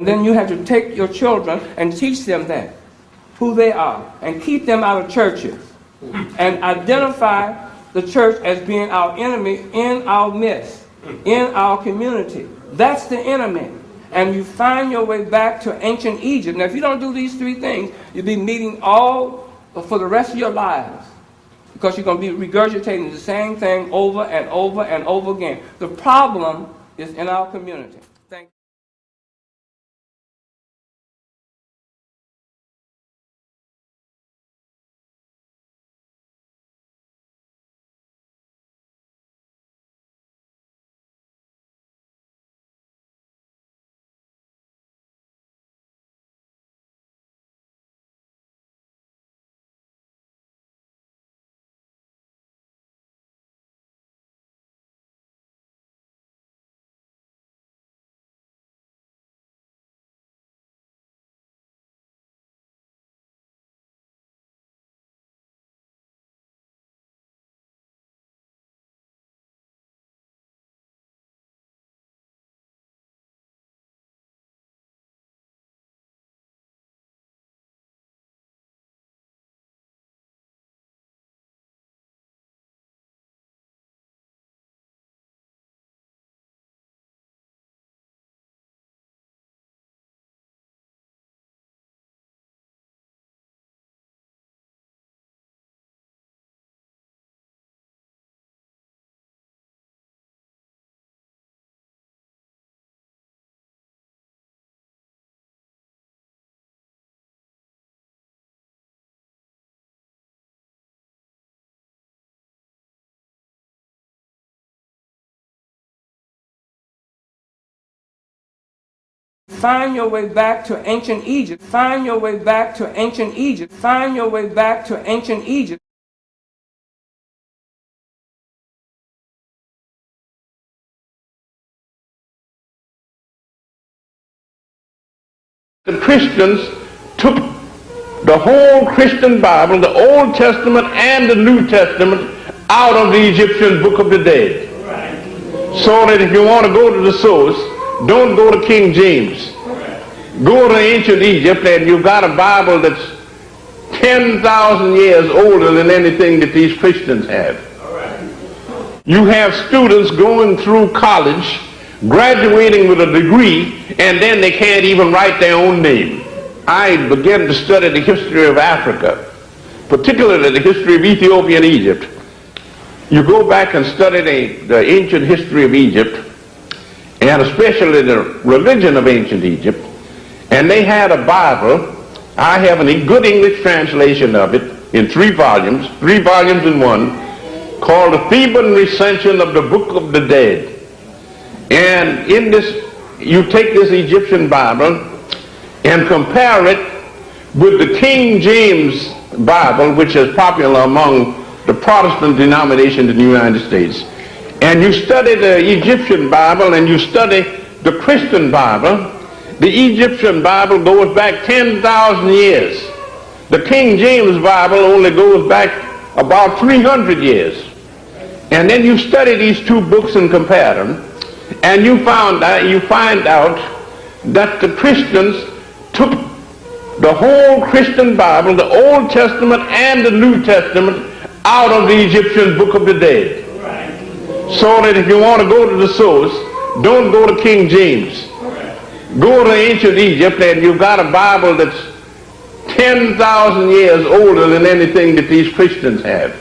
Then you have to take your children and teach them that, who they are, and keep them out of churches, and identify the church as being our enemy in our midst, in our community. That's the enemy. And you find your way back to ancient Egypt. Now, if you don't do these three things, you'll be meeting all for the rest of your lives, because you're going to be regurgitating the same thing over and over and over again. The problem is in our community. Thank you. Find your way back to ancient Egypt. Find your way back to ancient Egypt. Find your way back to ancient Egypt. The Christians took the whole Christian Bible, the Old Testament and the New Testament, out of the Egyptian Book of the Dead. So that if you want to go to the source, don't go to King James. Go to ancient Egypt, and you've got a Bible that's 10,000 years older than anything that these Christians have. You have students going through college, graduating with a degree, and then they can't even write their own name. I began to study the history of Africa, particularly the history of Ethiopia and Egypt. You go back and study the ancient history of Egypt, and especially the religion of ancient Egypt, and they had a Bible. I have a good English translation of it in 3 volumes in one, called The Theban Recension of the Book of the Dead. And in this, you take this Egyptian Bible and compare it with the King James Bible, which is popular among the Protestant denominations in the United States. And you study the Egyptian Bible and you study the Christian Bible. The Egyptian Bible goes back 10,000 years. The King James Bible only goes back about 300 years. And then you study these two books and compare them, and you find out that the Christians took the whole Christian Bible, the Old Testament and the New Testament, out of the Egyptian Book of the Dead. So that if you want to go to the source, don't go to King James. Go to ancient Egypt, and you've got a Bible that's 10,000 years older than anything that these Christians have.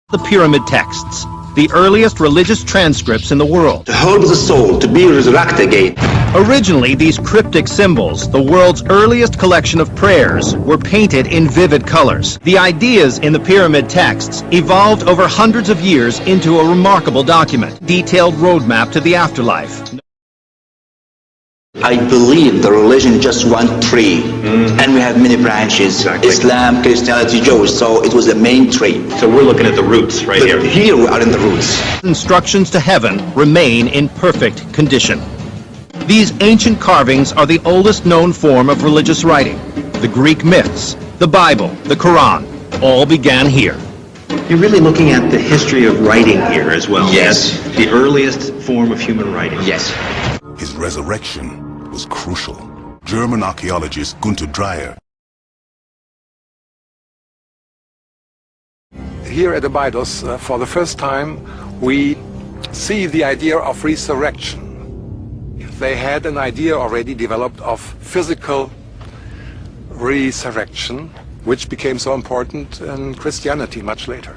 The pyramid texts. the earliest religious transcripts in the world. To hope the soul to be resurrected again. Originally, these cryptic symbols, the world's earliest collection of prayers, were painted in vivid colors. The ideas in the pyramid texts evolved over hundreds of years into a remarkable document, detailed roadmap to the afterlife. I believe the religion is just one tree, and we have many branches, Islam, Christianity, Jewish, so it was the main tree. So we're looking at the roots right here. Here we are in the roots. Instructions to heaven remain in perfect condition. These ancient carvings are the oldest known form of religious writing. The Greek myths, the Bible, the Quran, all began here. You're really looking at the history of writing here as well. Yes. That's the earliest form of human writing. Yes. His resurrection was crucial. German archaeologist Gunther Dreyer. Here at Abydos, for the first time, we see the idea of resurrection. They had an idea already developed of physical resurrection, which became so important in Christianity much later.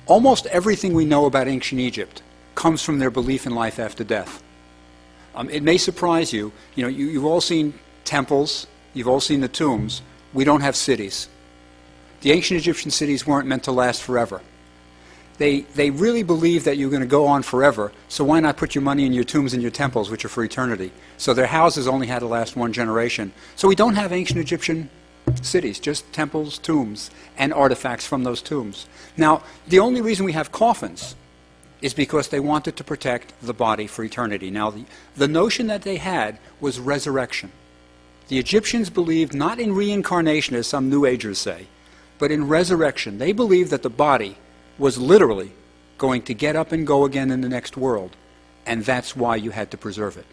Almost everything we know about ancient Egypt comes from their belief in life after death. It may surprise you. You've all seen temples, you've all seen the tombs. We don't have cities. The ancient Egyptian cities weren't meant to last forever. They really believed that you're going to go on forever, so why not put your money in your tombs and your temples, which are for eternity? So their houses only had to last one generation. So we don't have ancient Egyptian cities, just temples, tombs, and artifacts from those tombs. Now, the only reason we have coffins is because they wanted to protect the body for eternity. Now, the notion that they had was resurrection. The Egyptians believed not in reincarnation, as some New Agers say, but in resurrection. They believed that the body was literally going to get up and go again in the next world, and that's why you had to preserve it.